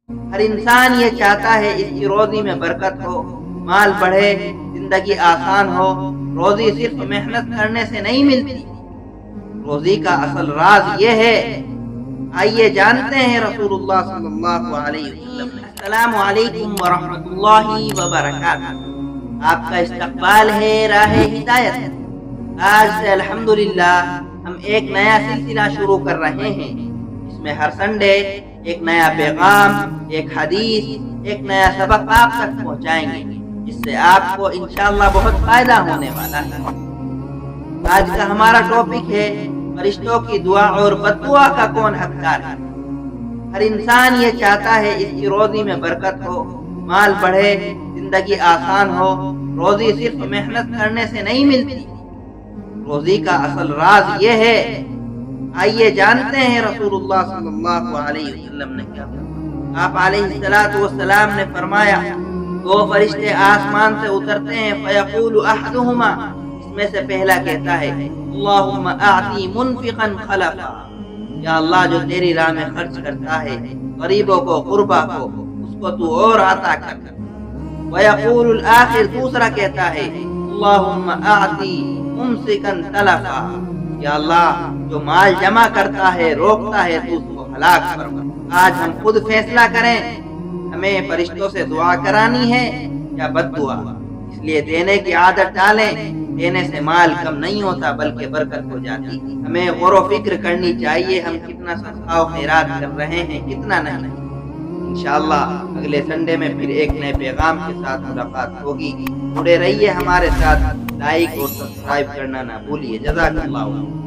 ہر انسان یہ چاہتا ہے اس کی روزی میں برکت ہو، مال بڑھے، زندگی آسان ہو۔ روزی صرف محنت کرنے سے نہیں ملتی، روزی کا اصل راز یہ ہے۔ آئیے جانتے ہیں رسول اللہ صلی اللہ علیہ وسلم نے۔ السلام علیکم ورحمۃ اللہ وبرکاتہ۔ آپ کا استقبال ہے راہ ہدایت۔ آج سے الحمدللہ ہم ایک نیا سلسلہ شروع کر رہے ہیں، اس میں ہر سنڈے ایک نیا پیغام، ایک حدیث، ایک نیا سبق آپ تک پہنچائیں گے، جس سے آپ کو انشاءاللہ بہت فائدہ ہونے والا ہے۔ آج کا ہمارا ٹاپک ہے فرشتوں کی دعا اور بد دعا کا کون حقدار ہے۔ ہر انسان یہ چاہتا ہے اس کی روزی میں برکت ہو، مال بڑھے، زندگی آسان ہو۔ روزی صرف محنت کرنے سے نہیں ملتی، روزی کا اصل راز یہ ہے۔ آئیے جانتے ہیں رسول اللہ صلی اللہ علیہ وسلم نے کیا فرمایا۔ آپ علیہ السلام نے فرمایا، دو فرشتے آسمان سے اترتے ہیں، فیقول احدہما، اس میں سے پہلا کہتا ہے، اللہم اعطی منفقا خلفا، یا اللہ جو تیری راہ میں خرچ کرتا ہے غریبوں کو، غربا کو، اس کو تو اور عطا کر۔ ویقول الآخر، دوسرا کہتا ہے، اللہم اعطی ممسکا تلفا، یا اللہ جو مال جمع کرتا ہے، روکتا ہے، تو اس کو ہلاک فرما۔ آج ہم خود فیصلہ کریں، ہمیں فرشتوں سے دعا کرانی ہے یا بد دعا۔ اس لیے دینے کی عادت ڈالیں، دینے سے مال کم نہیں ہوتا بلکہ برکت ہو جاتی۔ ہمیں غور و فکر کرنی چاہیے، ہم کتنا صدقہ و خیرات کر رہے ہیں، کتنا نہیں۔ انشاءاللہ اگلے سنڈے میں پھر ایک نئے پیغام کے ساتھ ملاقات ہوگی۔ جڑے رہیے ہمارے ساتھ، لائک اور سبسکرائب کرنا نہ بھولیے۔ جزاک اللہ۔